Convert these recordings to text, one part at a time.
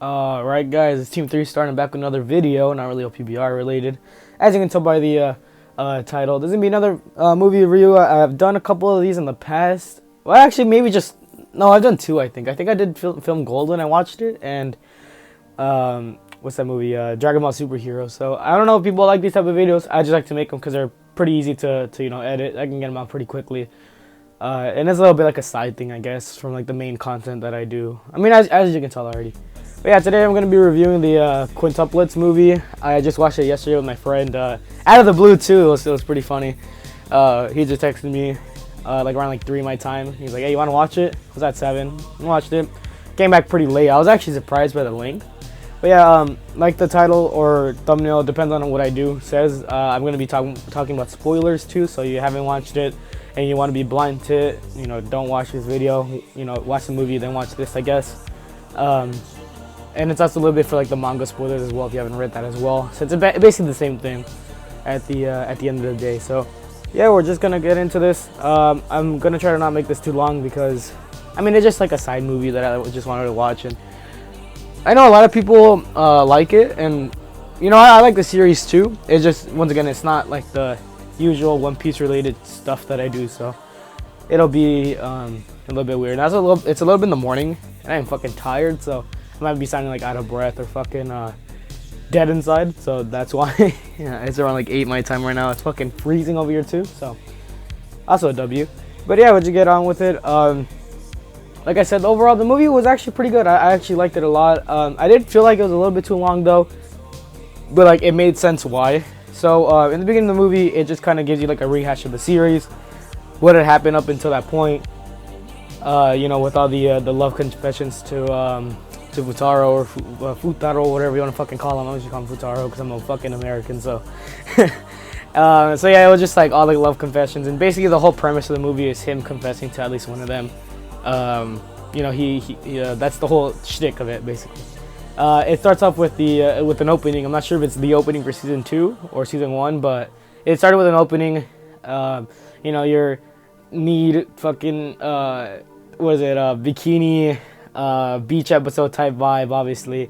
Alright guys, it's Team 3 starting back with another video, not really PBR related. As you can tell by the title, there's going to be another movie review. I've done a couple of these in the past. Well, actually, maybe just... No, I've done two, I think. I think I did film Gold when I watched it, and... what's that movie? Dragon Ball Superhero. So, I don't know if people like these type of videos. I just like to make them because they're pretty easy to edit. I can get them out pretty quickly. And it's a little bit like a side thing, I guess, from like the main content that I do. I mean, as you can tell already. But yeah, today I'm going to be reviewing the Quintuplets movie. I just watched it yesterday with my friend. Out of the blue, too. It was pretty funny. He just texted me like around like 3 my time. He's like, hey, you want to watch it? I was at 7. I watched it. Came back pretty late. I was actually surprised by the length. But yeah, like the title or thumbnail, depends on what I do, says, I'm going to be talking about spoilers, too. So you haven't watched it and you want to be blind to it, don't watch this video. Watch the movie, then watch this, I guess. And it's also a little bit for like the manga spoilers as well if you haven't read that as well. So it's basically the same thing at the end of the day. So yeah, we're just gonna get into this. I'm gonna try to not make this too long because I mean it's just like a side movie that I just wanted to watch, and I know a lot of people like it, and I like the series too. It's just once again it's not like the usual One Piece related stuff that I do, so it'll be a little bit weird. It's a little bit in the morning, and I'm fucking tired, so I might be sounding like out of breath or fucking dead inside, so that's why. Yeah, it's around like 8 my time right now. It's fucking freezing over here too, so also a W. But yeah, would you get on with it? Like I said, overall the movie was actually pretty good. I actually liked it a lot. I did feel like it was a little bit too long though, but like it made sense why. So in the beginning of the movie, it just kind of gives you like a rehash of the series, what had happened up until that point. With all the love confessions to Futaro or Futaro, whatever you want to fucking call him. I always call him Futaro because I'm a fucking American, so. So yeah, it was just like all the love confessions, and basically the whole premise of the movie is him confessing to at least one of them. That's the whole shtick of it, basically. It starts off with with an opening. I'm not sure if it's the opening for season 2 or season 1, but it started with an opening. Your need fucking bikini beach episode type vibe, obviously.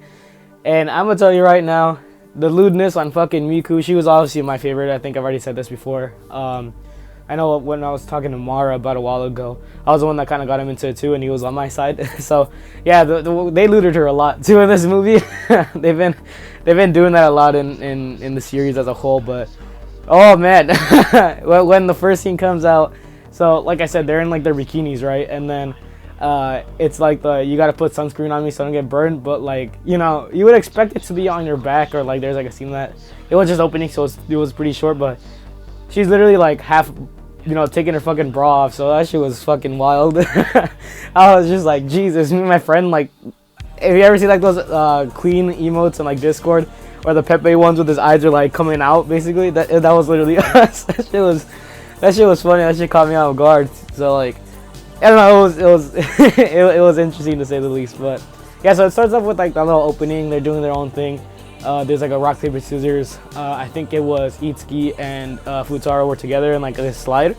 And I'm gonna tell you right now, the lewdness on fucking Miku, she was obviously my favorite. I think I've already said this before. I know when I was talking to Mara about a while ago, I was the one that kind of got him into it too, and he was on my side. So yeah, they looted her a lot too in this movie. they've been doing that a lot in the series as a whole. But oh man, when the first scene comes out, so like I said, they're in like their bikinis, right? And then it's like you gotta put sunscreen on me so I don't get burned, but like you would expect it to be on your back, or like there's like a scene that it was just opening, so it was pretty short, but she's literally like half taking her fucking bra off, so that shit was fucking wild. I was just like, Jesus. Me and my friend, like, if you ever see like those Queen emotes on like Discord, or the Pepe ones with his eyes are like coming out, basically that was literally us. That shit was funny. That shit caught me off guard. So like, I don't know, it was interesting to say the least. But yeah, so it starts off with like that little opening. They're doing their own thing. There's like a rock, paper, scissors. I think it was Itsuki and Futaro were together in like this slide.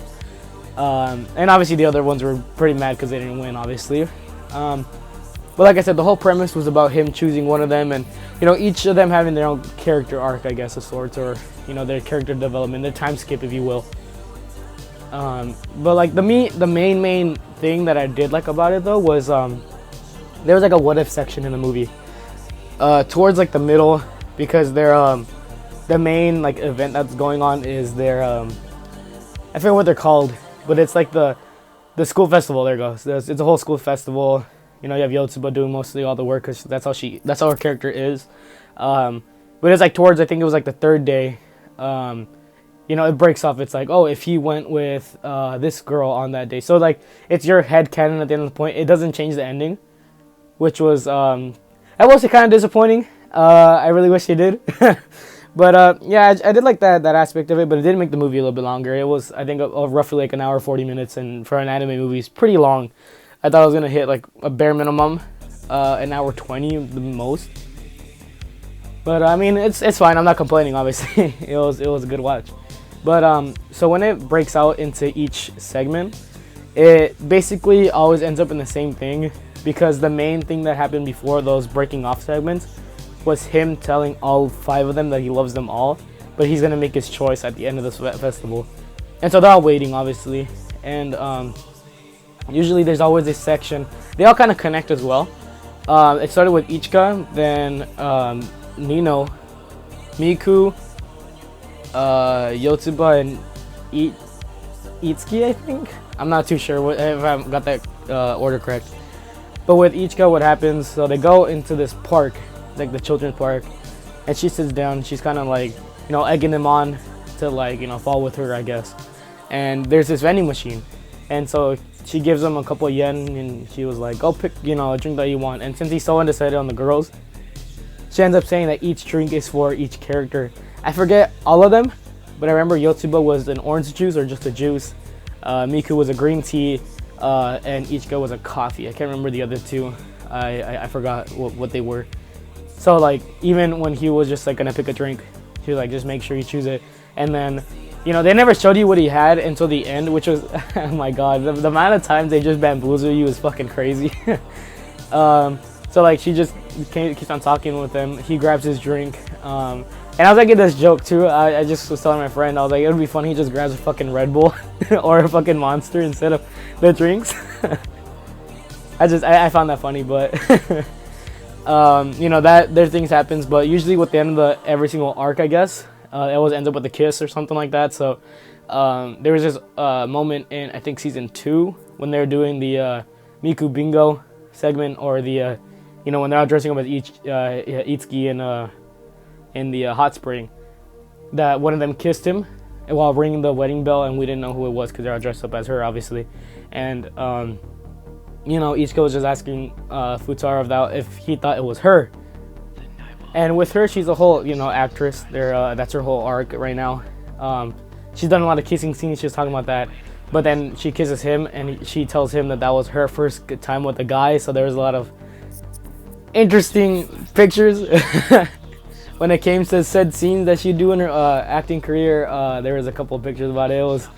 And obviously the other ones were pretty mad because they didn't win, obviously. But like I said, the whole premise was about him choosing one of them, and each of them having their own character arc, I guess, of sorts, or their character development, their time skip, if you will. But like the main thing that I did like about it though was there was like a what if section in the movie. Towards like the middle, because they're the main like event that's going on is their I forget what they're called, but it's like the school festival. There goes. It's a whole school festival. You have Yotsuba doing mostly all the work because that's how her character is. But it's like towards, I think it was like the third day. It breaks off. It's like, oh, if he went with this girl on that day, so like it's your head canon at the end of the point. It doesn't change the ending, which was I was kind of disappointing. I really wish they did. But yeah, I did like that aspect of it, but it did make the movie a little bit longer. It was, I think, roughly like an hour 40 minutes, and for an anime movie, it's pretty long. I thought I was gonna hit like a bare minimum, an hour 20 the most. But I mean, it's fine. I'm not complaining. Obviously, it was a good watch. But so when it breaks out into each segment, it basically always ends up in the same thing, because the main thing that happened before those breaking off segments was him telling all 5 of them that he loves them all, but he's gonna make his choice at the end of this festival. And so they're all waiting, obviously, and usually there's always this section. They all kind of connect as well. It started with Ichika, then Nino, Miku, Yotsuba, and Itsuki, I think. I'm not too sure if I got that order correct. But with Ichika, what happens, so they go into this park, like the children's park, and she sits down. She's kind of like, egging him on to like, fall with her, I guess. And there's this vending machine, and so she gives him a couple of yen, and she was like, go pick, a drink that you want. And since he's so undecided on the girls, she ends up saying that each drink is for each character. I forget all of them, but I remember Yotsuba was an orange juice or just a juice. Miku was a green tea, and Ichika was a coffee. I can't remember the other 2. I forgot what they were. So like, even when he was just like gonna pick a drink, she was like, just make sure you choose it. And then, they never showed you what he had until the end, which was, oh my god, the amount of times they just bamboozle you is fucking crazy. So like, she just keeps on talking with him. He grabs his drink, and I was like, in this joke too. I just was telling my friend, I was like, it would be funny. He just grabs a fucking Red Bull or a fucking Monster instead of the drinks. I found that funny, but that their things happens. But usually with the end of every single arc, I guess, it always ends up with a kiss or something like that. So there was this moment in, I think, season 2 when they were doing the Miku Bingo segment, or the when they're out dressing up as Itsuki in the hot spring, that one of them kissed him while ringing the wedding bell, and we didn't know who it was because they're all dressed up as her, obviously. And Ichika was just asking Futaro if he thought it was her. And with her, she's a whole actress. That's her whole arc right now. She's done a lot of kissing scenes. She was talking about that. But then she kisses him, and she tells him that was her first good time with a guy. So there was a lot of interesting pictures. When it came to said scenes that she'd do in her acting career, there was a couple of pictures about it. It was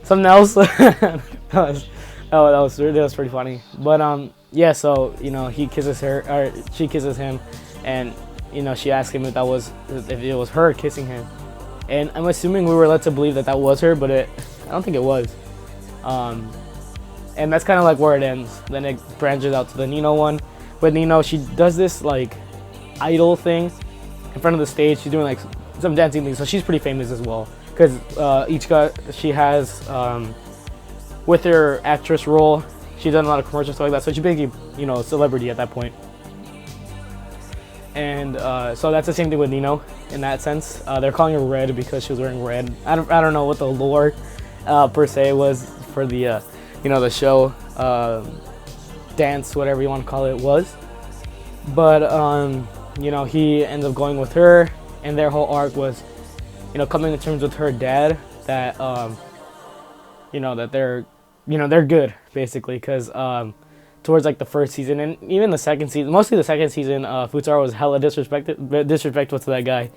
something else. that was pretty funny. But yeah, so he kisses her, or she kisses him, and she asked him if it was her kissing him. And I'm assuming we were led to believe that was her, but I don't think it was. And that's kind of like where it ends. Then it branches out to the Nino one. With Nino, she does this like idol thing in front of the stage. She's doing like some dancing things, so she's pretty famous as well. Because Ichika, she has with her actress role, she's done a lot of commercials, stuff like that. So she's basically a celebrity at that point. And so that's the same thing with Nino in that sense. They're calling her Red because she was wearing red. I don't know what the lore per se was for the the show, dance, whatever you want to call it, was. But he ends up going with her, and their whole arc was coming to terms with her dad, that that they're good, basically, because towards like the first season and even the second season, mostly the second season, Futaro was hella disrespectful to that guy,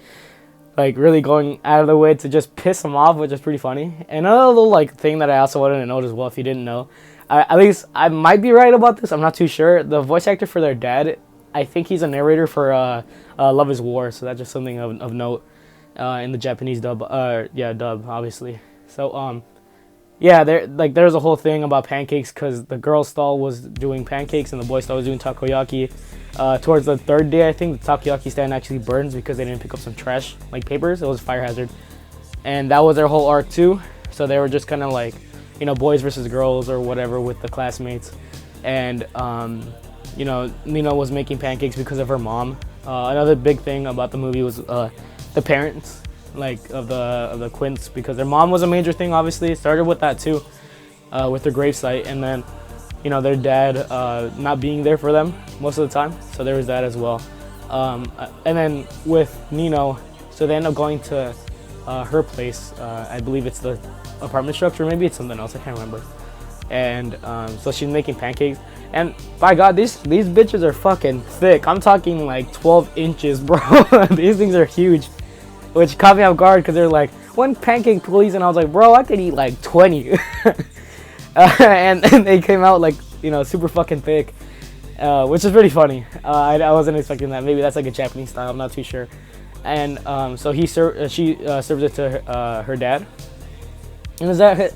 like really going out of the way to just piss him off, which is pretty funny. And another little like thing that I also wanted to note as well, if you didn't know, at least I might be right about this, I'm not too sure, the voice actor for their dad, I think he's a narrator for Love is War, so that's just something of note in the Japanese dub, dub, obviously. So yeah, there's a whole thing about pancakes, because the girl stall was doing pancakes and the boy stall was doing takoyaki. Towards the third day, I think, the takoyaki stand actually burns because they didn't pick up some trash, like papers. It was a fire hazard. And that was their whole arc too. So they were just kind of like, boys versus girls or whatever with the classmates. And, Nino was making pancakes because of her mom. Another big thing about the movie was the parents, like of the Quints, because their mom was a major thing. Obviously, it started with that too, with their gravesite, and then their dad not being there for them most of the time. So there was that as well. And then with Nino, So they end up going to her place. I believe it's the apartment structure. Maybe it's something else. I can't remember. And so she's making pancakes. And by God, these bitches are fucking thick. I'm talking like 12 inches, bro. These things are huge. Which caught me off guard because they're like, 1 pancake please. And I was like, bro, I could eat like 20. And they came out like, you know, super fucking thick. Which is pretty funny. I wasn't expecting that. Maybe that's like a Japanese style. I'm not too sure. And so she serves it to her dad. And is that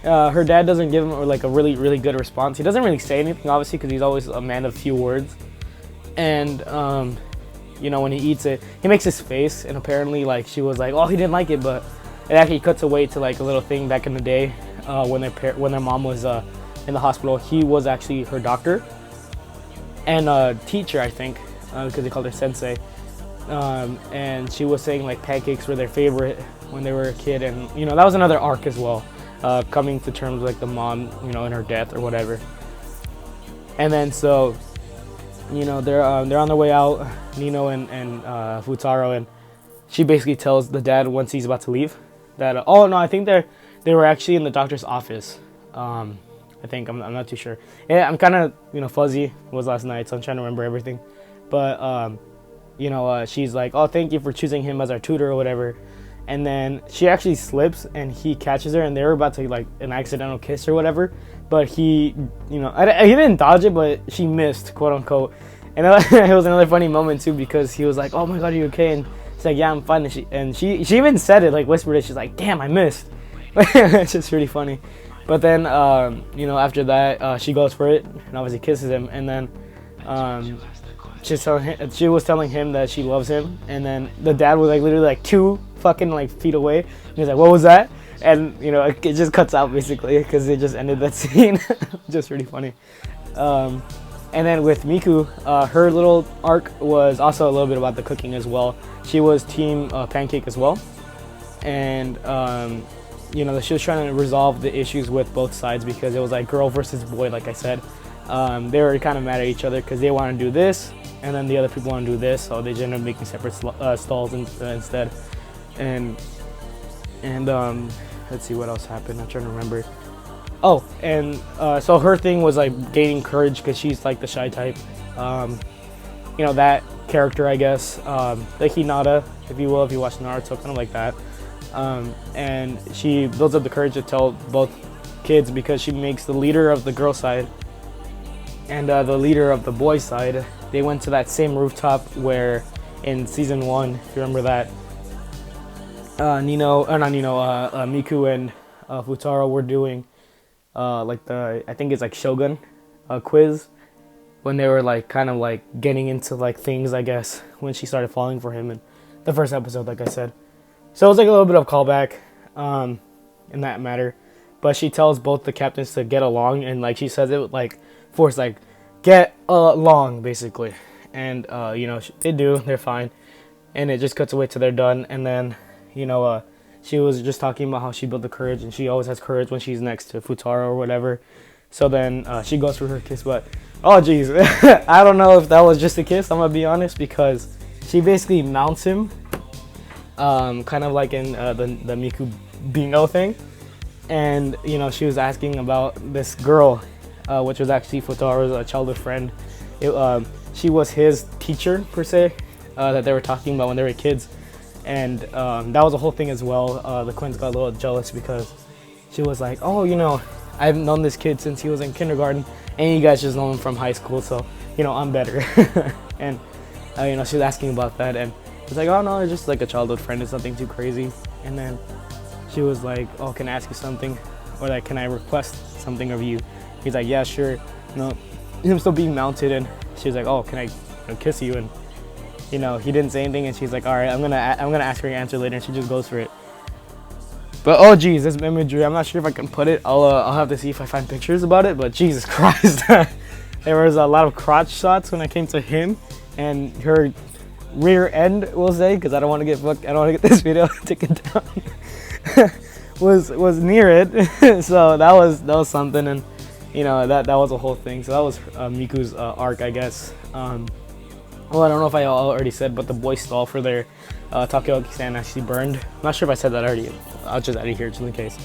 her dad doesn't give him like a really good response. He doesn't really say anything, obviously, because he's always a man of few words. And you know, when he eats it, he makes his face, and apparently like she was like, oh, he didn't like it, but it actually cuts away to like a little thing back in the day when their mom was in the hospital. He was actually her doctor and teacher, I think, because they called her sensei. And she was saying like pancakes were their favorite when they were a kid, and you know, that was another arc as well, coming to terms with like the mom, you know, in her death or whatever. And then so, you know, they're on their way out, Nino and Futaro, and she basically tells the dad once he's about to leave that oh no, I think they were actually in the doctor's office. I think I'm not too sure. Yeah, I'm kind of, you know, fuzzy. It was last night, so I'm trying to remember everything. But you know, she's like, oh, thank you for choosing him as our tutor or whatever. And then she actually slips and he catches her, and they were about to like an accidental kiss or whatever. But he, you know, he didn't dodge it, but she missed, quote unquote. And it was another funny moment too, because he was like, oh my God, are you okay? And she's like, yeah, I'm fine. And she even said it, like whispered it. She's like, damn, I missed. It's just really funny. But then, you know, after that, she goes for it and obviously kisses him. And then she was telling him that she loves him. And then the dad was like literally like 2 fucking like feet away. And he's like, what was that? And, you know, it just cuts out basically because it just ended that scene. Just really funny. And then with Miku, her little arc was also a little bit about the cooking as well. She was team pancake as well. And, you know, she was trying to resolve the issues with both sides because it was like girl versus boy, like I said. They were kind of mad at each other because they want to do this, and then the other people want to do this, so they ended up making separate stalls instead. And let's see what else happened. I'm trying to remember. Oh, and so her thing was like gaining courage because she's like the shy type. You know, that character, I guess, the Hinata, if you will, if you watch Naruto, kind of like that. And she builds up the courage to tell both kids because she makes the leader of the girl side and the leader of the boy side. They went to that same rooftop where in season 1, if you remember that, Miku and Futaro were doing like I think it's like Shogun quiz, when they were like kind of like getting into like things, I guess, when she started falling for him in the first episode, like I said. So it was like a little bit of callback in that matter. But she tells both the captains to get along, and like she says it with like force, like get along basically. And you know, they do, they're fine. And it just cuts away to they're done. And then, you know, she was just talking about how she built the courage, and she always has courage when she's next to Futaro or whatever. So then she goes for her kiss, but oh geez, I don't know if that was just a kiss, I'm gonna be honest, because she basically mounts him, kind of like in the Miku bingo thing. And you know, she was asking about this girl, which was actually Futaro's childhood friend. She was his teacher per se, that they were talking about when they were kids. And that was a whole thing as well. The Quins got a little jealous because she was like, oh, you know, I've known this kid since he was in kindergarten, and you guys just know him from high school, so, you know, I'm better. And, you know, she was asking about that, and it's like, oh, no, it's just like a childhood friend. It's nothing too crazy. And then she was like, oh, can I ask you something? Or like, can I request something of you? He's like, yeah, sure. You know, him still being mounted, and she's like, oh, can I kiss you? And, you know, he didn't say anything, and she's like, all right, I'm gonna ask her your answer later, and she just goes for it. But oh geez, this imagery, I'm not sure if I can put it. I'll have to see if I find pictures about it. But Jesus Christ, there was a lot of crotch shots when it came to him and her rear end, we'll say, because I don't want to get this video taken down. was near it, so that was something, and you know, that was a whole thing. So that was Miku's arc, I guess. Well, I don't know if I already said, but the boys stall for their takoyaki stand actually burned. I'm not sure if I said that already. I'll just add it here just in case.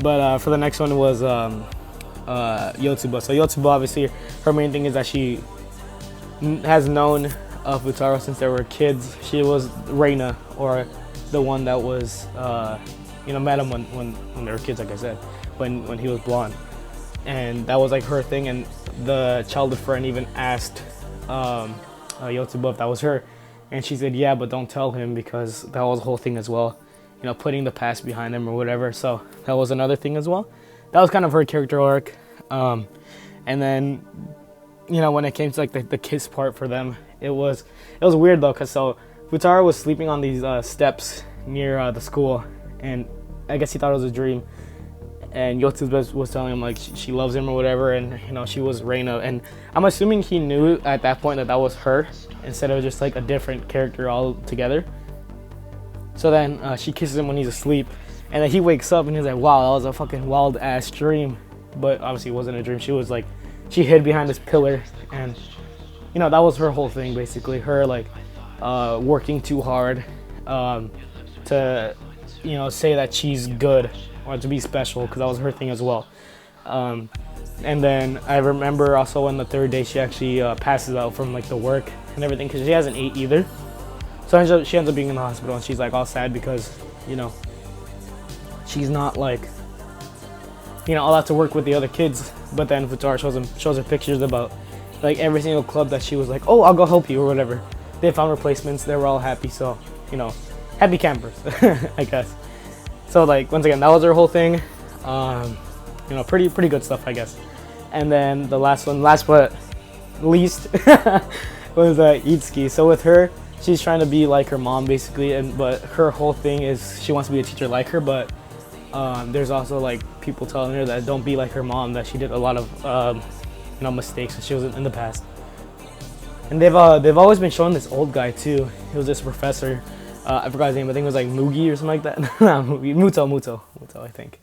But for the next one was Yotsuba. So Yotsuba, obviously, her main thing is that she has known Futaro since they were kids. She was Reina, or the one that was, met him when they were kids, like I said, when he was blonde. And that was like her thing, and the childhood friend even asked Yotsuba if that was her, and she said yeah, but don't tell him, because that was the whole thing as well, putting the past behind them or whatever. So that was another thing as well. That was kind of her character arc. And then when it came to like the kiss part for them, it was weird though, because so Futaro was sleeping on these steps near the school, and I guess he thought it was a dream. And Yotsuba was telling him like she loves him or whatever, and she was Reina, and I'm assuming he knew at that point that was her instead of just like a different character altogether. So then she kisses him when he's asleep, and then he wakes up and he's like, wow, that was a fucking wild ass dream. But obviously it wasn't a dream. She hid behind this pillar, and that was her whole thing basically. Her like working too hard to say that she's good, or to be special, because that was her thing as well. And then I remember also on the third day she actually passes out from like the work and everything, because she hasn't ate either. So she ends up being in the hospital, and she's like all sad because she's not like allowed to work with the other kids. But then Futaro shows her pictures about like every single club that she was like, oh, I'll go help you or whatever. They found replacements. They were all happy. So happy campers, I guess. So like once again, that was her whole thing. Pretty good stuff, I guess. And then the last but least was Itsuki. So with her, she's trying to be like her mom basically, but her whole thing is she wants to be a teacher like her. But there's also like people telling her that don't be like her mom, that she did a lot of mistakes when she was in the past. And they've always been showing this old guy too. He was this professor. I forgot his name. I think it was like Mugi or something like that. Not Mugi. Muto, I think.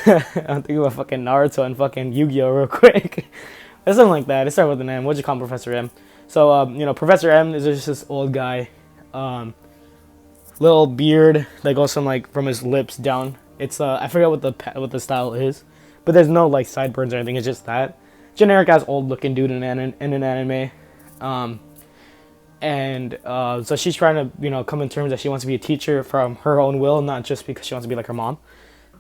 I'm thinking about fucking Naruto and fucking Yu-Gi-Oh real quick. Or something like that. It started with an M. What'd you call him, Professor M? So, Professor M is just this old guy. Little beard that goes from his lips down. It's I forget what the style is, but there's no like sideburns or anything. It's just that generic ass old looking dude in an anime. So she's trying to come in terms that she wants to be a teacher from her own will, not just because she wants to be like her mom.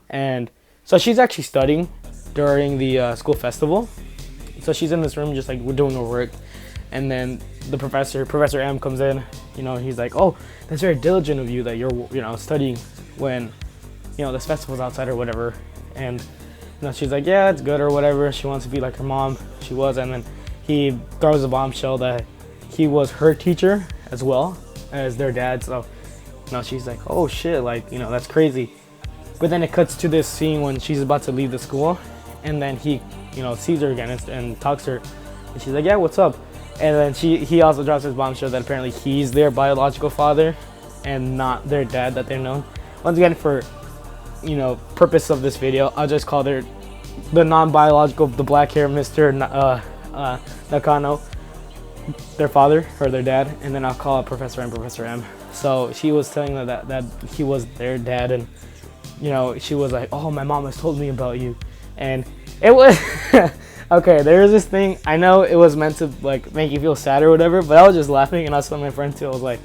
And so she's actually studying during the school festival. So she's in this room just like we're doing her work, and then the Professor M comes in. He's like, oh, that's very diligent of you that you're studying when this festival's outside or whatever. And she's like, yeah, it's good or whatever. She wants to be like her mom. She was. And then he throws a bombshell that he was her teacher as well as their dad. So she's like, oh shit, like that's crazy. But then it cuts to this scene when she's about to leave the school, and then he sees her again and talks to her, and she's like, yeah, what's up? And then he also drops his bombshell that apparently he's their biological father and not their dad that they've known. Once again, for purpose of this video, I'll just call her the non-biological, the black hair Mr. Nakano, their father or their dad, and then I'll call it Professor M. So she was telling that he was their dad, and she was like, oh, my mom has told me about you. And it was okay, there was this thing, I know it was meant to like make you feel sad or whatever, but I was just laughing, and I was telling my friend too. I was like,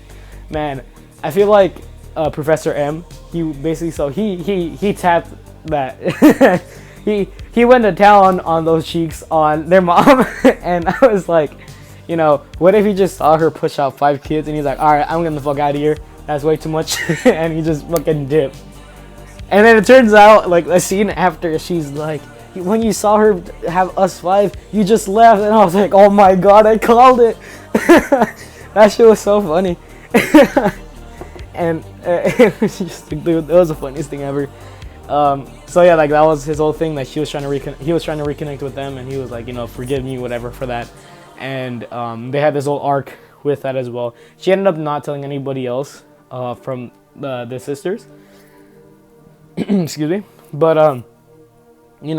man, I feel like Professor M, he basically, so he tapped that he went to town on those cheeks on their mom. And I was like, what if he just saw her push out 5 kids and he's like, all right, I'm getting the fuck out of here, that's way too much. And he just fucking dipped. And then it turns out, like, a scene after, she's like, when you saw her have us 5, you just left. And I was like, oh my god, I called it. That shit was so funny. And it was just, dude, that was the funniest thing ever. So yeah, like, that was his whole thing, that he was trying to reconnect with them, and he was like, forgive me, whatever, for that. And they had this whole arc with that as well. She ended up not telling anybody else from the sisters. Excuse me. But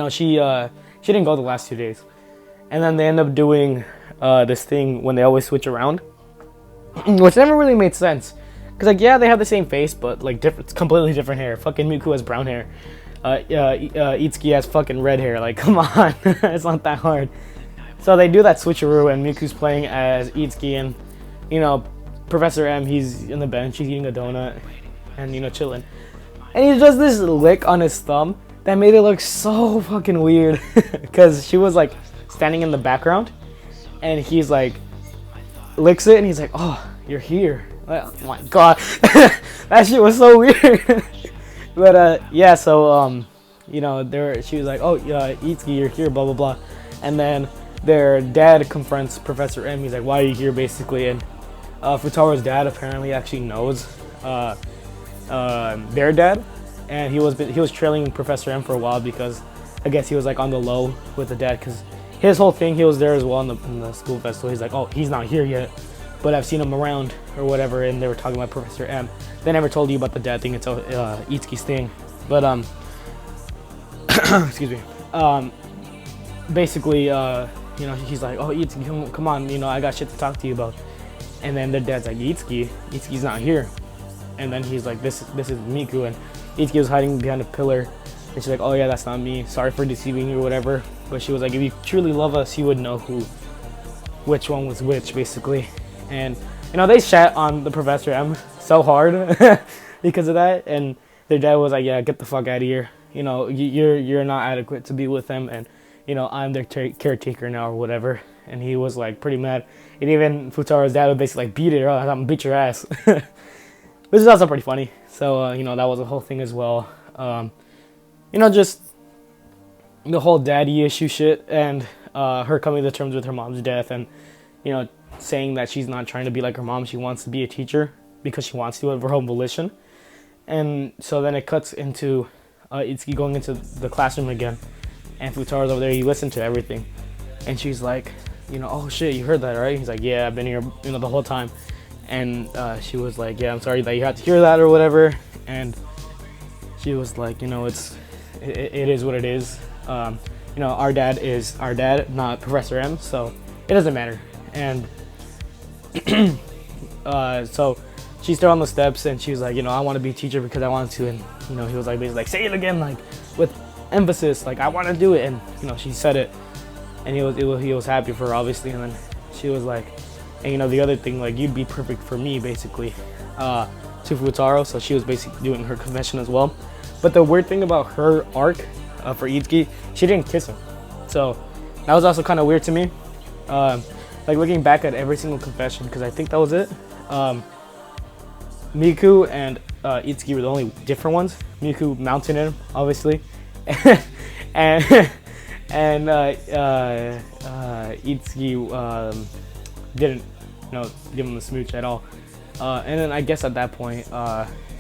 she didn't go the last 2 days, and then they end up doing this thing when they always switch around, which never really made sense. Cause like yeah, they have the same face, but like different, completely different hair. Fucking Miku has brown hair. Itsuki has fucking red hair. Like come on, it's not that hard. So they do that switcheroo, and Miku's playing as Itsuki, and you know, Professor M, he's in the bench, he's eating a donut, and you know, chilling. And he does this lick on his thumb that made it look so fucking weird, because she was like standing in the background, and he's like licks it, and he's like, "Oh, you're here." Oh my god, that shit was so weird. But yeah, so you know, she was like, "Oh, Itsuki, you're here," blah blah blah, and then their dad confronts Professor M. He's like, "Why are you here?" basically, and Futaro's dad apparently actually knows their dad, and he was trailing Professor M for a while because I guess he was like on the low with the dad, because his whole thing, he was there as well in the school festival. He's like, "Oh, he's not here yet, but I've seen him around," or whatever, and they were talking about Professor M. They never told you about the dad thing until Itsuki's thing, but excuse me, basically you know, he's like, "Oh, Itsuki, come on, you know, I got shit to talk to you about." And then their dad's like, Itsuki's not here. And then he's like, this is Miku, and Itsuki was hiding behind a pillar, and she's like, "Oh yeah, that's not me, sorry for deceiving you," or whatever. But she was like, "If you truly love us, you would know which one was which," basically. And you know, they shat on the Professor M so hard because of that, and their dad was like, "Yeah, get the fuck out of here, you know, you're not adequate to be with them, and you know, I'm their caretaker now," or whatever. And he was like pretty mad, and even Futaro's dad would basically like beat it, or I'm gonna beat your ass. Which is also pretty funny. So you know, that was a whole thing as well. You know, just the whole daddy issue shit, and her coming to terms with her mom's death, and you know, saying that she's not trying to be like her mom, she wants to be a teacher because she wants to of her own volition. And so then it cuts into Itsuki going into the classroom again, and Futaro's over there. He listened to everything, and she's like, you know, "Oh shit, you heard that, right?" He's like, "Yeah, I've been here, you know, the whole time." And she was like, "Yeah, I'm sorry that you had to hear that," or whatever. And she was like, "You know, it is what it is. You know, our dad is our dad, not Professor M, so it doesn't matter." And so she's there on the steps, and she was like, "You know, I want to be a teacher because I want to." And you know, he was like, basically like, "Say it again, like with emphasis, like I want to do it." And you know, she said it, and he was happy for her, obviously. And then she was like, "And you know, the other thing, like you'd be perfect for me," basically, to Futaro. So she was basically doing her confession as well. But the weird thing about her arc for Itsuki, she didn't kiss him, so that was also kind of weird to me. Like looking back at every single confession, because I think that was it. Miku and Itsuki were the only different ones. Miku mounted him, obviously, and Itsuki didn't, you know, give him the smooch at all. And then I guess at that point,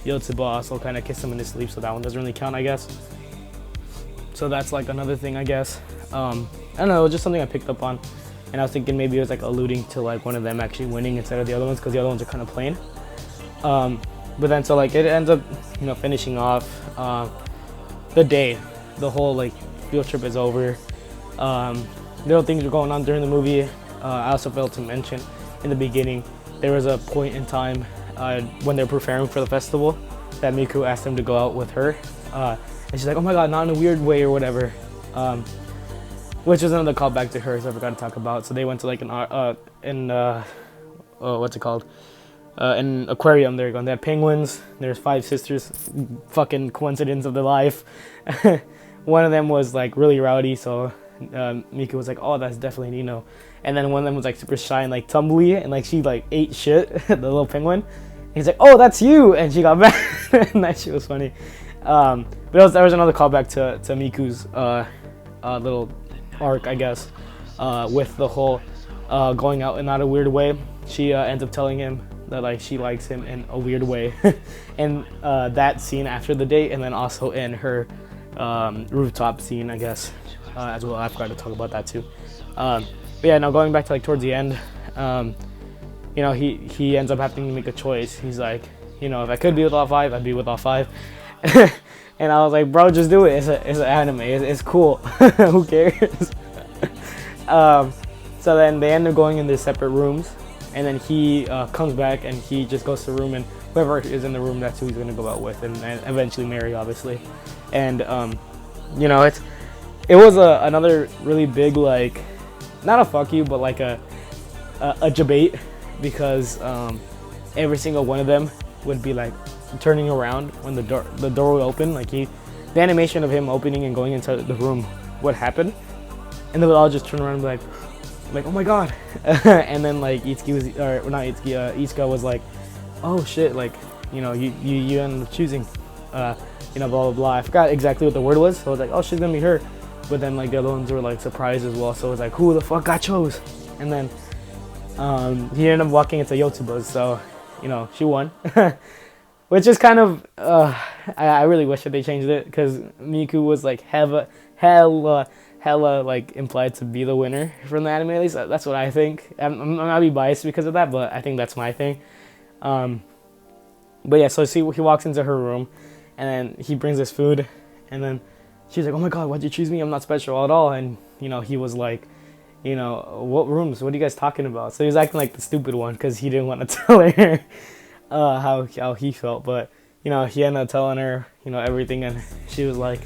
Yotsuba also kind of kissed him in his sleep, so that one doesn't really count, I guess. So that's like another thing, I guess. I don't know, just something I picked up on, and I was thinking maybe it was like alluding to like one of them actually winning instead of the other ones, because the other ones are kind of plain. But then so like it ends up, you know, finishing off the day. The whole like field trip is over. Little things were going on during the movie. I also failed to mention in the beginning, there was a point in time when they were preparing for the festival that Miku asked him to go out with her, and she's like, "Oh my god, not in a weird way," or whatever, which was another callback to her, so I forgot to talk about. So they went to like what's it called, an aquarium. There you go. And they had penguins. There's 5 sisters. Fucking coincidence of their life. One of them was like really rowdy, so Miku was like, "Oh, that's definitely Nino." And then one of them was like super shy and like tumbly, and like she like ate shit, the little penguin. And he's like, "Oh, that's you," and she got mad. And that shit was funny. But there was another callback to Miku's little arc, I guess, with the whole going out in not a weird way. She ends up telling him that like she likes him in a weird way, and that scene after the date, and then also in her rooftop scene, I guess, as well. I forgot to talk about that too. But yeah, now going back to like towards the end, you know, he ends up having to make a choice. He's like, you know, if I could be with all 5, I'd be with all 5. And I was like, bro, just do it. It's an anime. It's cool. Who cares? So So then they end up going in their separate rooms, and then he comes back and he just goes to the room, and whoever is in the room, that's who he's gonna go out with, and eventually marry, obviously. And you know, it was another really big, like, not a fuck you, but like a debate, because every single one of them would be like turning around when the door would open. Like the animation of him opening and going into the room would happen, and they would all just turn around and be like, oh my god. And then like Itsuki was, or not Itsuki, Itsuka was like, oh shit, like, you know, you ended up choosing, you know, blah blah blah. I forgot exactly what the word was, so I was like, oh, she's gonna be her. But then like the other ones were like surprised as well, so it was like, who the fuck got chose? And then he ended up walking into Yotsuba's, so, you know, she won. Which is kind of, I really wish that they changed it, because Miku was like hella like implied to be the winner from the anime. At least that's what I think. I'm not be biased because of that, but I think that's my thing. But yeah, so he walks into her room, and then he brings this food, and then she's like, oh my god, why'd you choose me? I'm not special at all. And, you know, he was like, you know, what rooms? What are you guys talking about? So he was acting like the stupid one, because he didn't want to tell her how he felt. But, you know, he ended up telling her, you know, everything, and she was like,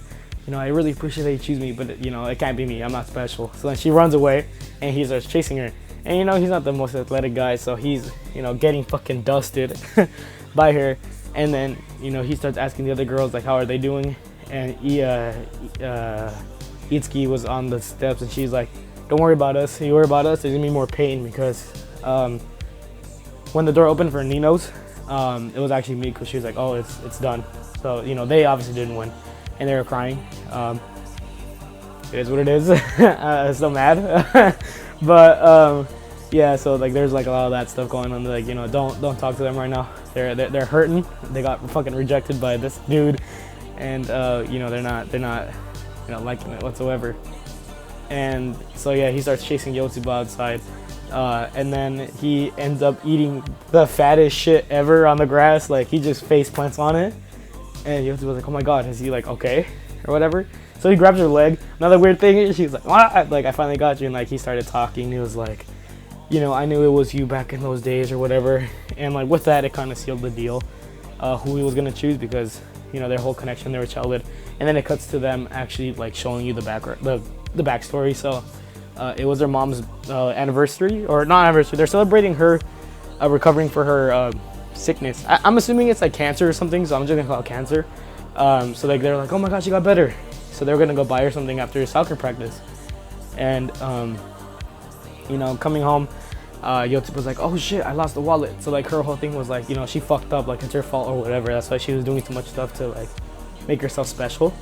you know, I really appreciate that you choose me, but, you know, it can't be me. I'm not special. So then she runs away, and he starts chasing her. And, you know, he's not the most athletic guy, so he's, you know, getting fucking dusted by her. And then, you know, he starts asking the other girls, like, how are they doing? And Itsuki was on the steps, and she's like, don't worry about us. You worry about us, there's gonna be more pain, because when the door opened for Nino's, it was actually me, because she was like, oh, it's done. So, you know, they obviously didn't win, and they were crying. It is what it is. I'm so mad. But yeah, so like there's like a lot of that stuff going on. Like, you know, don't talk to them right now. They're hurting. They got fucking rejected by this dude, and you know, they're not, you know, liking it whatsoever. And so yeah, he starts chasing Yotsuba outside, and then he ends up eating the fattest shit ever on the grass. Like, he just face plants on it, and Yotsuba's like, oh my god, is he like okay or whatever? So he grabs her leg. Another weird thing is she's like, what? Like, I finally got you. And like he started talking. He was like, you know, I knew it was you back in those days or whatever. And like with that, it kind of sealed the deal, who he was gonna choose, because, you know, their whole connection, they were childhood. And then it cuts to them actually like showing you the backstory. So it was their mom's anniversary, or not anniversary. They're celebrating her recovering for her sickness. I'm assuming it's like cancer or something, so I'm just gonna call it cancer. So like they're like, oh my gosh, she got better. So they're gonna go buy her something after soccer practice. And you know, coming home, Yotsuba's like, oh shit, I lost the wallet. So like her whole thing was like, you know, she fucked up, like it's her fault or whatever. That's why she was doing too much stuff to like make herself special,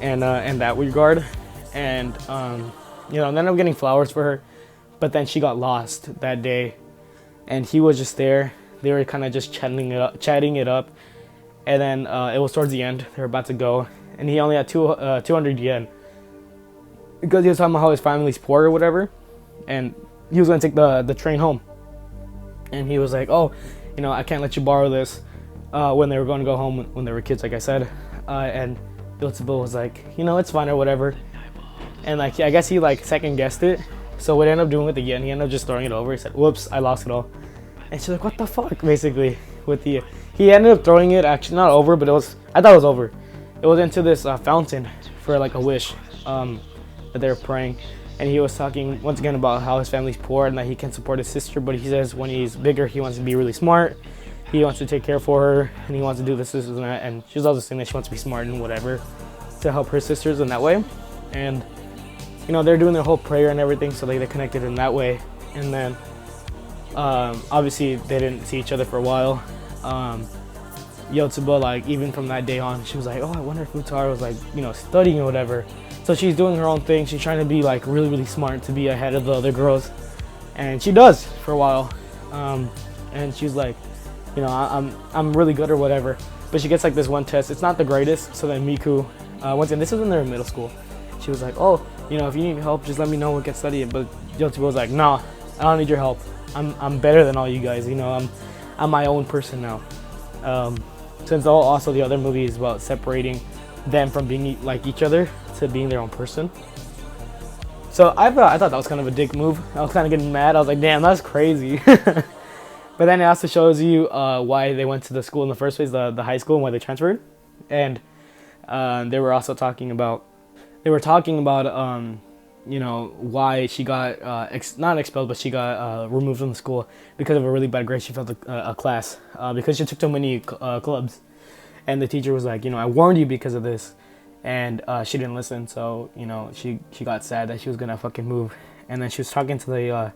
and in that regard. And you know, and then I'm getting flowers for her, but then she got lost that day, and he was just there. They were kind of just chatting it up, and then it was towards the end. They were about to go, and he only had 200 yen, because he was talking about how his family's poor or whatever, and he was gonna take the train home. And he was like, oh, you know, I can't let you borrow this, when they were going to go home when they were kids, like I said. And Yotsuba was like, you know, it's fine or whatever. And like, I guess he like second guessed it. So what he ended up doing with the yen, he ended up just throwing it over. He said, whoops, I lost it all. And she's like, what the fuck, basically, with the, he ended up throwing it, actually not over, but I thought it was over. It was into this fountain for like a wish that they were praying. And he was talking once again about how his family's poor and that he can support his sister, but he says when he's bigger, he wants to be really smart. He wants to take care for her, and he wants to do this and that. And she's also saying that she wants to be smart and whatever to help her sisters in that way. And you know, they're doing their whole prayer and everything, so they connected in that way. And then obviously they didn't see each other for a while. Yotsuba, like even from that day on, she was like, oh, I wonder if Futaro was like, you know, studying or whatever. So she's doing her own thing. She's trying to be like really, really smart to be ahead of the other girls, and she does for a while. And she's like, you know, I'm really good or whatever. But she gets like this one test. It's not the greatest. So then Miku, once again, this was when they were in middle school. She was like, oh, you know, if you need help, just let me know. We can study it. But Yotsuba was like, nah, I don't need your help. I'm better than all you guys. You know, I'm my own person now. Since also the other movie is about separating them from being like each other to being their own person. So I thought that was kind of a dick move. I was kind of getting mad. I was like, damn, that's crazy. But then it also shows you why they went to the school in the first place, the high school, and why they transferred. And they were also talking about, you know, why she got not expelled, but she got removed from the school because of a really bad grade she failed a class because she took too many clubs. And the teacher was like, you know, I warned you because of this. And she didn't listen, so, you know, she got sad that she was gonna fucking move. And then she was talking to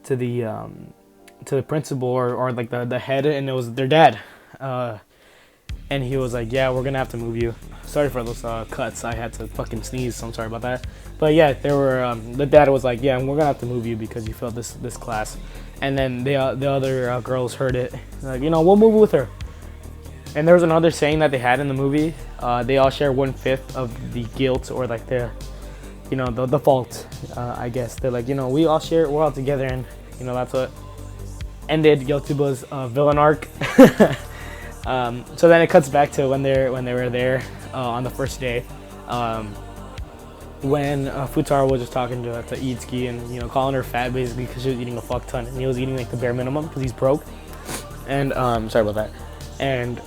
the principal or like the head, and it was their dad. And he was like, yeah, we're gonna have to move you. Sorry for those cuts. I had to fucking sneeze, so I'm sorry about that. But yeah, there were the dad was like, yeah, we're gonna have to move you because you failed this class. And then the other girls heard it, like, you know, we'll move with her. And there was another saying that they had in the movie. They all share 1/5 of the guilt, or like the, you know, the fault. I guess they're like, you know, we all share, we're all together, and you know that's what ended Yotuba's villain arc. So then it cuts back to when they were there on the first day, when Futaro was just talking to Itsuki and, you know, calling her fat basically because she was eating a fuck ton, and he was eating like the bare minimum because he's broke. And sorry about that. And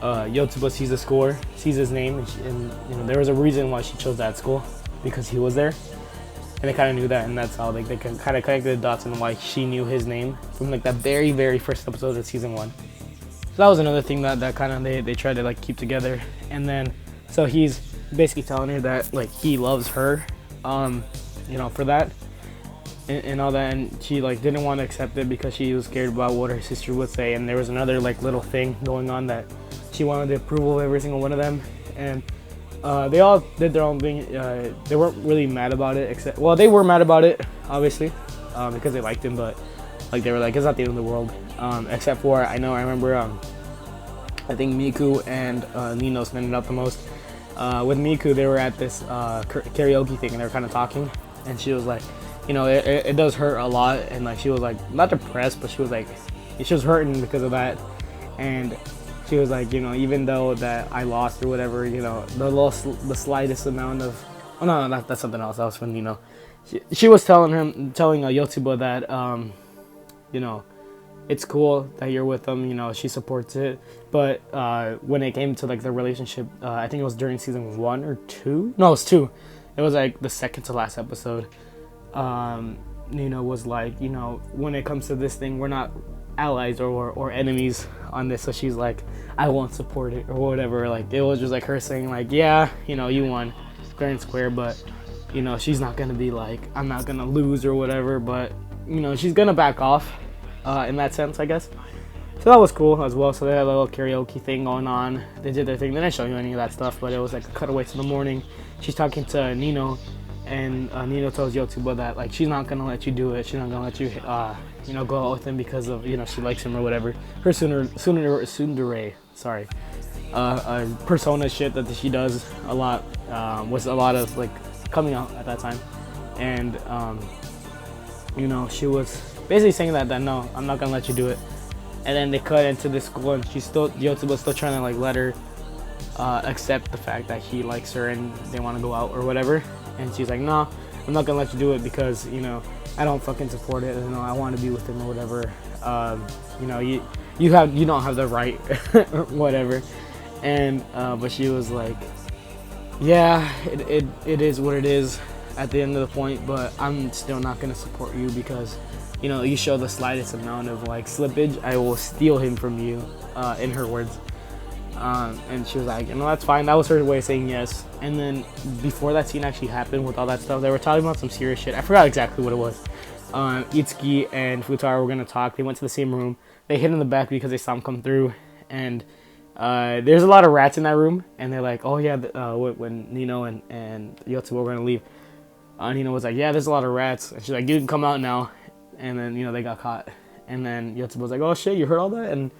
Yotsuba sees the score, sees his name, and you know there was a reason why she chose that school, because he was there, and they kind of knew that, and that's how they kind of connected the dots and why she knew his name from like that very first episode of season 1. So that was another thing that kind of they tried to like keep together. And then so he's basically telling her that like he loves her, you know, for that and all that, and she like didn't want to accept it because she was scared about what her sister would say. And there was another like little thing going on that she wanted the approval of every single one of them, and they all did their own thing. They weren't really mad about it, except, well, they were mad about it, obviously, because they liked him, but like they were like, it's not the end of the world. Except for, I remember, I think Miku and Nino spent it up the most. With Miku, they were at this karaoke thing, and they were kind of talking, and she was like, you know, it does hurt a lot, and like she was like not depressed, but she was like, she was hurting because of that. And she was like, you know, even though that I lost or whatever, you know, the slightest amount of, oh no, that's something else. That was when, you know, she was telling Yotsuba that, you know, it's cool that you're with him, you know, she supports it. But when it came to like the relationship, I think it was during season 1 or 2. No, it was 2. It was like the second to last episode. Nina was like, you know, when it comes to this thing, we're not allies or enemies on this. So she's like, I won't support it or whatever. Like it was just like her saying like, yeah, you know, you won fair and square, but you know, she's not gonna be like, I'm not gonna lose or whatever, but you know, she's gonna back off in that sense, I guess. So that was cool as well. So they had a little karaoke thing going on. They did their thing. They didn't show you any of that stuff, but it was like a cutaway to the morning. She's talking to Nino, and Nino tells Yotsuba that like she's not gonna let you do it. She's not gonna let you, you know, go out with him because of, you know, she likes him or whatever. Her tsundere, sorry, persona shit that she does a lot, was a lot of like coming out at that time, and you know, she was basically saying that no, I'm not gonna let you do it. And then they cut into this school, and Yotsuba's still trying to like let her accept the fact that he likes her and they want to go out or whatever. And she's like, no, I'm not gonna let you do it because, you know, I don't fucking support it. You know, I want to be with him or whatever. You know, you don't have the right or whatever. And but she was like, yeah, it is what it is at the end of the point, but I'm still not gonna support you because, you know, you show the slightest amount of like slippage, I will steal him from you, in her words. And she was like, you know, that's fine. That was her way of saying yes. And then before that scene actually happened with all that stuff, they were talking about some serious shit. I forgot exactly what it was. Itsuki and Futaro were gonna talk. They went to the same room. They hid in the back because they saw him come through. And there's a lot of rats in that room. And they're like, oh yeah, when Nino and Yotsuba were gonna leave, Nino was like, yeah, there's a lot of rats. And she's like, you can come out now. And then, you know, they got caught. And then Yotsuba was like, oh shit, you heard all that? And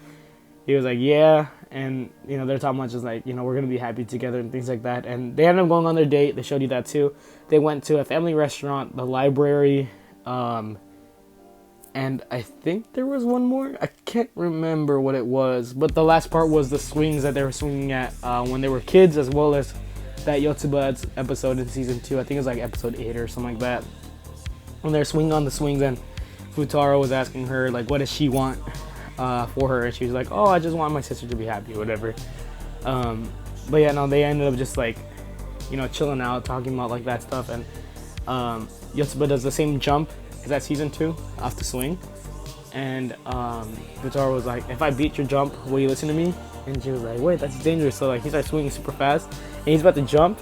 he was like, yeah. And, you know, they're talking about just like, you know, we're going to be happy together and things like that. And they ended up going on their date. They showed you that too. They went to a family restaurant, the library, and I think there was one more. I can't remember what it was. But the last part was the swings that they were swinging at when they were kids, as well as that Yotsuba episode in season 2. I think it's like episode 8 or something like that. When they're swinging on the swings, and Futaro was asking her like, what does she want for her, and she was like, oh, I just want my sister to be happy or whatever. But yeah, no, they ended up just like, you know, chilling out, talking about like that stuff, and Yotsuba does the same jump as that season 2 off the swing, and Futaro was like, if I beat your jump, will you listen to me? And she was like, wait, that's dangerous. So like he starts swinging super fast, and he's about to jump,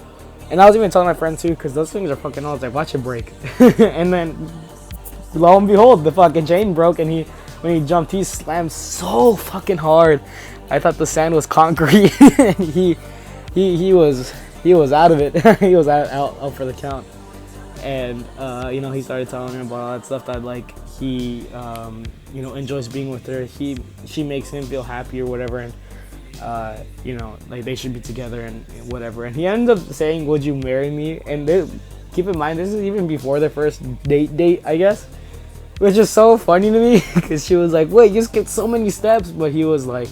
and I was even telling my friend too, because those swings are fucking old. I was like, watch it break. And then lo and behold, the fucking chain broke, and when he jumped, he slammed so fucking hard. I thought the sand was concrete. And he was out of it. He was out for the count. And you know, he started telling her about all that stuff, that like he you know, enjoys being with her. She makes him feel happy or whatever, and you know, like they should be together and whatever. And he ended up saying, would you marry me? And keep in mind, this is even before their first date, I guess, which is so funny to me, because she was like, wait, you skipped so many steps. But he was like,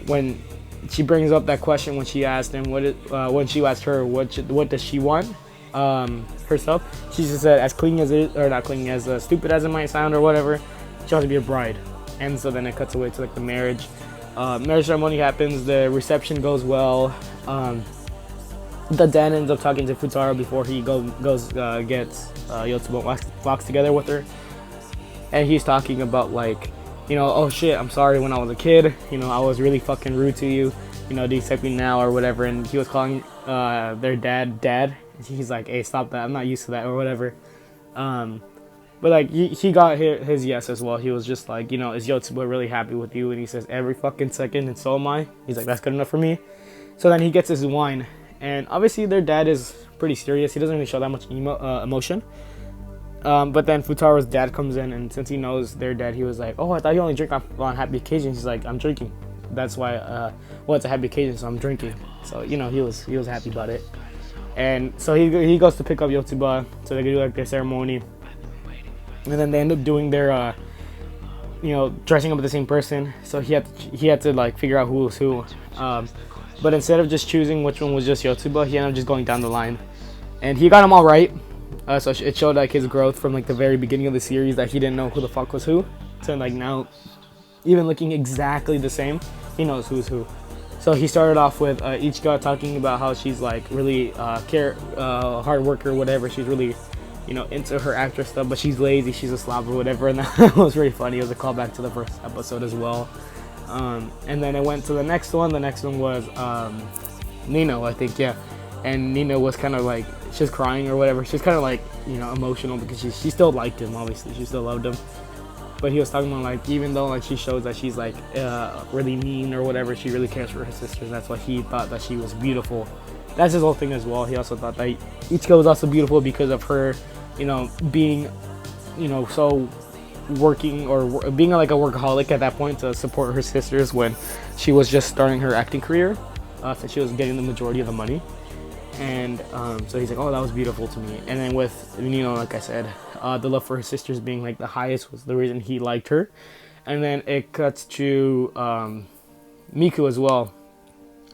when she brings up that question, when she asked him when she asked her what does she want herself, she just said, as clingy as it, or not clingy, as stupid as it might sound or whatever, she wants to be a bride. And so then it cuts away to like the marriage ceremony happens, the reception goes well. The dad ends up talking to Futaro before he gets Yotsuba, walks together with her, and he's talking about like, you know, oh shit, I'm sorry, when I was a kid, you know, I was really fucking rude to you, you know, do you accept me now or whatever. And he was calling their dad. And he's like, hey, stop that, I'm not used to that or whatever. But like he got his yes as well. He was just like, you know, is Yotsuba really happy with you? And he says, every fucking second, and so am I. He's like, that's good enough for me. So then he gets his wine, and obviously their dad is pretty serious. He doesn't really show that much emotion. But then Futaro's dad comes in, and since he knows their dad, he was like, oh, I thought you only drink on happy occasions. He's like, I'm drinking. That's why, well, it's a happy occasion, so I'm drinking. So, you know, he was happy about it. And so he goes to pick up Yotsuba, so they can do like their ceremony. And then they end up doing their, you know, dressing up as the same person. So he had to like figure out who was who. But instead of just choosing which one was just Yotsuba, he ended up just going down the line, and he got them all right. So it showed like his growth from like the very beginning of the series, that he didn't know who the fuck was who, to like now, even looking exactly the same, he knows who's who. So he started off with Ichika talking about how she's like really hard worker, whatever. She's really, you know, into her actress stuff, but she's lazy, she's a slob or whatever. And that was really funny. It was a callback to the first episode as well. And then it went to the next one. The next one was Nino, I think, yeah. And Nino was kind of like, she's crying or whatever. She's kind of like, you know, emotional, because she still liked him, obviously. She still loved him. But he was talking about like, even though like she shows that she's like really mean or whatever, she really cares for her sisters. That's why he thought that she was beautiful. That's his whole thing as well. He also thought that Ichika was also beautiful because of her, you know, being, you know, so working or being like a workaholic at that point to support her sisters when she was just starting her acting career. So she was getting the majority of the money. And so he's like, oh, that was beautiful to me. And then with, you know, like I said, the love for her sisters being like the highest was the reason he liked her. And then it cuts to Miku as well.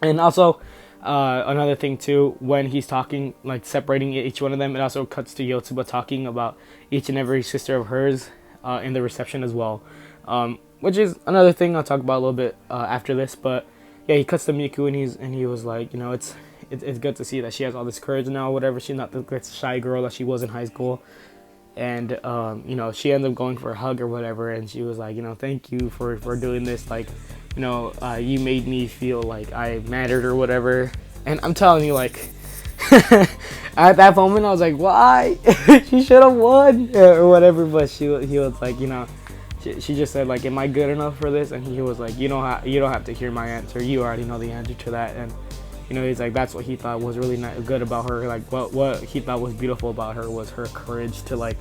And also another thing too, when he's talking, like separating each one of them, it also cuts to Yotsuba talking about each and every sister of hers in the reception as well. Which is another thing I'll talk about a little bit after this. But yeah, he cuts to Miku, and he was like, you know, it's good to see that she has all this courage now, whatever. She's not the shy girl that she was in high school. And, you know, she ended up going for a hug or whatever. And she was like, you know, thank you for doing this. Like, you know, you made me feel like I mattered or whatever. And I'm telling you, like, at that moment, I was like, why? She should have won or whatever. But he was like, you know, she just said, like, am I good enough for this? And he was like, you don't have to hear my answer. You already know the answer to that. And, you know, he's like, that's what he thought was really good about her. Like, what he thought was beautiful about her was her courage to, like,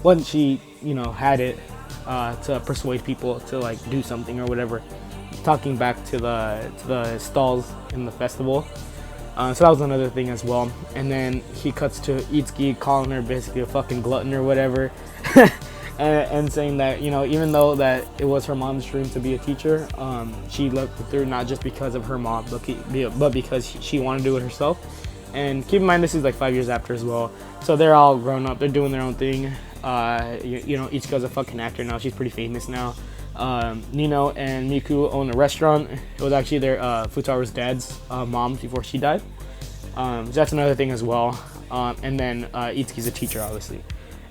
once she, you know, had it, to persuade people to, like, do something or whatever. Talking back to the stalls in the festival. So that was another thing as well. And then he cuts to Itsuki calling her basically a fucking glutton or whatever. and saying that, you know, even though that it was her mom's dream to be a teacher, she looked through not just because of her mom, but because she wanted to do it herself. And keep in mind, this is like 5 years after as well, so they're all grown up, they're doing their own thing. You know, Ichika's a fucking actor now, she's pretty famous now. Nino and Miku own a restaurant. It was actually their Futaro's dad's mom before she died. So that's another thing as well. And then Itsuki's a teacher, obviously.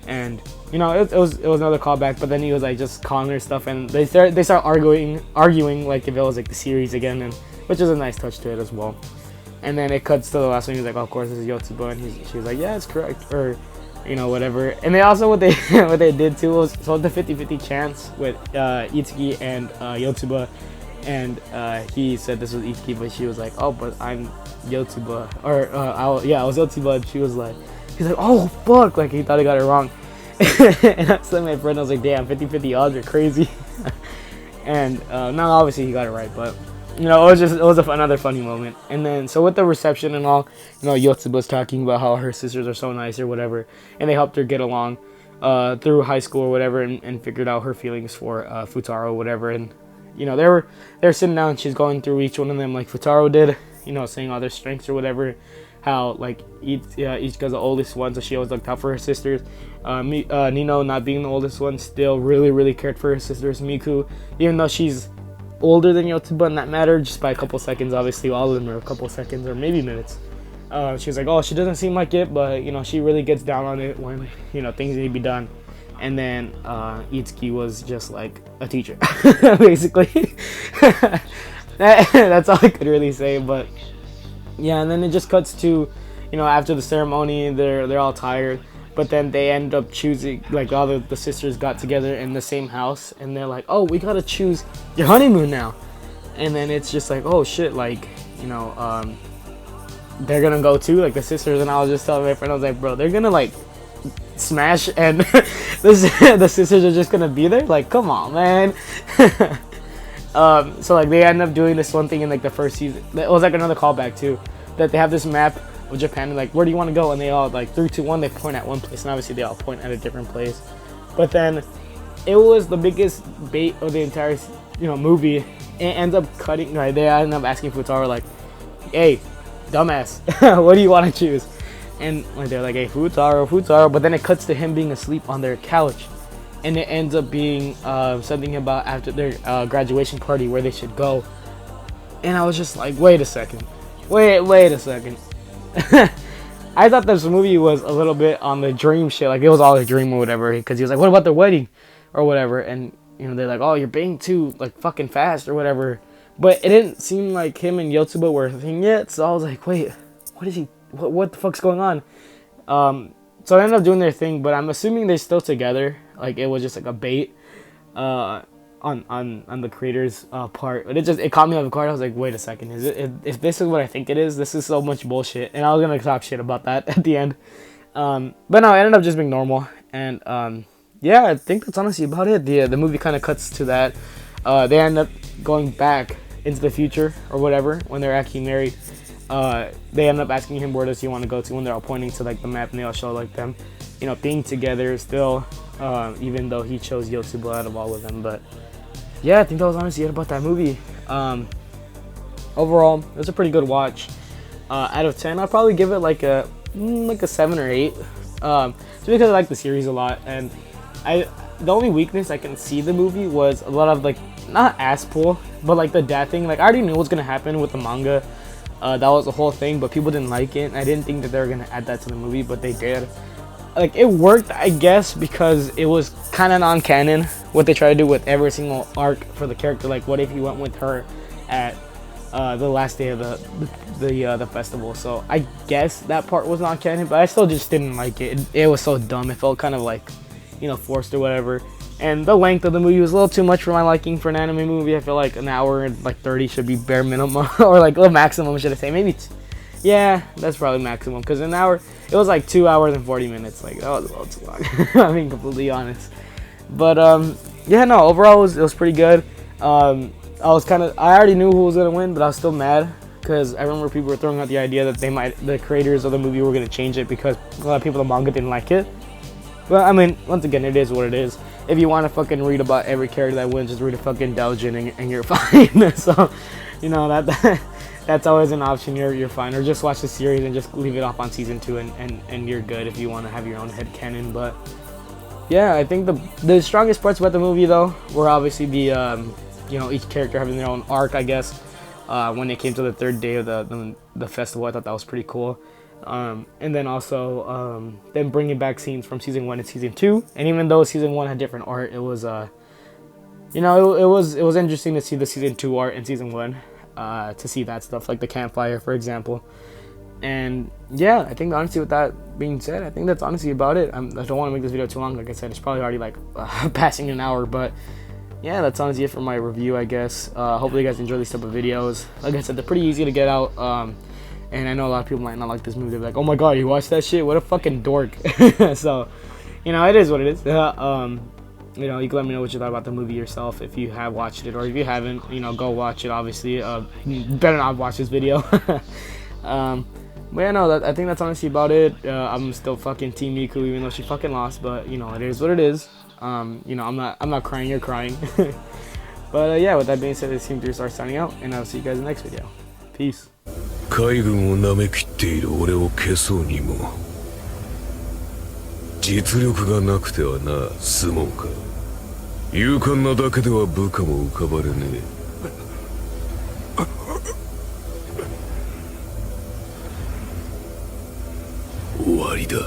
And you know, it was another callback. But then he was like just calling her stuff, and they start arguing like if it was like the series again, and which is a nice touch to it as well. And then it cuts to the last one. He's like, oh, of course, this is Yotsuba, and she's like, yeah, it's correct, or you know, whatever. And they also what they did too was so the 50-50 chance with Itsuki and Yotsuba, and he said this was Itsuki, but she was like, oh, but I'm Yotsuba, or I was Yotsuba, and she was like, he's like, oh fuck, like he thought he got it wrong. And I was telling my friend, I was like, damn, 50-50 odds are crazy. And now obviously he got it right, but you know, it was another funny moment. And then so with the reception and all, you know, Yotsuba's talking about how her sisters are so nice or whatever, and they helped her get along through high school or whatever, and figured out her feelings for Futaro or whatever. And you know, they were sitting down, and she's going through each one of them like Futaro did, you know, saying all their strengths or whatever. How like Ichika's the oldest one, so she always looked out for her sisters. Nino, not being the oldest one, still really cared for her sisters. Miku, even though she's older than Yotsuba in that matter, just by a couple seconds, obviously all of them are a couple seconds or maybe minutes. She was like, oh, she doesn't seem like it, but you know, she really gets down on it when, you know, things need to be done. And then Itsuki was just like a teacher, basically. That's all I could really say. But yeah, and then it just cuts to, you know, after the ceremony, they're all tired, but then they end up choosing, like all the sisters got together in the same house, and they're like, oh, we gotta choose your honeymoon now. And then it's just like, oh shit, like, you know, they're gonna go too, like the sisters. And I was just telling my friend, I was like, bro, they're gonna like smash, and the sisters are just gonna be there, like, come on, man. So like they end up doing this one thing in like the first season. It was like another callback too, that they have this map of Japan, and like, where do you want to go? And they all like 3, 2, 1, they point at one place, and obviously they all point at a different place. But then it was the biggest bait of the entire, you know, movie. It ends up cutting, right? They end up asking Futaro like, hey, dumbass, what do you want to choose? And like they're like, hey, Futaro, but then it cuts to him being asleep on their couch. And it ends up being something about after their graduation party where they should go. And I was just like, wait a second. I thought this movie was a little bit on the dream shit. Like, it was all a dream or whatever. Because he was like, what about their wedding? Or whatever. And, you know, they're like, oh, you're being too, like, fucking fast or whatever. But it didn't seem like him and Yotsuba were a thing yet. So I was like, wait, what the fuck's going on? So they ended up doing their thing, but I'm assuming they're still together. Like, it was just like a bait on the creator's part. But it caught me off guard. I was like, wait a second, if this is what I think it is, this is so much bullshit. And I was gonna talk shit about that at the end. But no, it ended up just being normal. And yeah, I think that's honestly about it. The movie kind of cuts to that. They end up going back into the future or whatever when they're actually married. They end up asking him, where does he want to go to, when they're all pointing to like the map, and they all show like them, you know, being together still, even though he chose Yotsuba out of all of them. But yeah, I think that was honestly it about that movie. Overall, it was a pretty good watch. Out of 10, I'd probably give it like a 7 or 8, just because I like the series a lot. And the only weakness I can see the movie was a lot of like, not ass pull, but like the dad thing. Like, I already knew what was gonna happen with the manga. That was the whole thing, but people didn't like it. I didn't think that they were gonna add that to the movie, but they did. Like, it worked, I guess, because it was kind of non-canon what they try to do with every single arc for the character. Like, what if you went with her at the last day of the festival? So I guess that part was non-canon, but I still just didn't like it. It was so dumb. It felt kind of like, you know, forced or whatever. And the length of the movie was a little too much for my liking for an anime movie. I feel like an hour and like 30 should be bare minimum, or like the maximum, should I say? Maybe, yeah, that's probably maximum. Because an hour, it was like 2 hours and 40 minutes. Like, that was a little too long. I'm being completely honest. But yeah, no, overall it was pretty good. I already knew who was gonna win, but I was still mad because I remember people were throwing out the idea that the creators of the movie were gonna change it because a lot of people in the manga didn't like it. Well, I mean, once again, it is what it is. If you want to fucking read about every character that wins, just read a fucking Doujin and you're fine. So, you know, that's always an option. You're fine. Or just watch the series and just leave it off on season 2 and you're good if you want to have your own headcanon. But yeah, I think the strongest parts about the movie though were obviously the you know, each character having their own arc, I guess. When it came to the third day of the festival, I thought that was pretty cool. And then also them bringing back scenes from season 1 and season 2. And even though season 1 had different art, it was you know, it was interesting to see the season 2 art in season 1. To see that stuff, like the campfire, for example. And yeah, I think honestly, with that being said, I think that's honestly about it. I don't want to make this video too long. Like I said, it's probably already like passing an hour, but yeah, that's honestly it for my review, I guess. Hopefully you guys enjoy these type of videos. Like I said, they're pretty easy to get out. And I know a lot of people might not like this movie. They're like, oh my god, you watched that shit? What a fucking dork. So, you know, it is what it is. You know, you can let me know what you thought about the movie yourself if you have watched it, or if you haven't, you know, go watch it. Obviously, better not watch this video. But yeah, no, I think that's honestly about it. I'm still fucking Team Miku, even though she fucking lost. But you know, it is what it is. You know, I'm not crying. You're crying. But yeah, with that being said, it's Team 3 Star signing out, and I'll see you guys in the next video. Peace. 海軍を舐めきっている俺を消そうにも実力がなくてはな相撲か勇敢なだけでは部下も浮かばれねえ終わりだ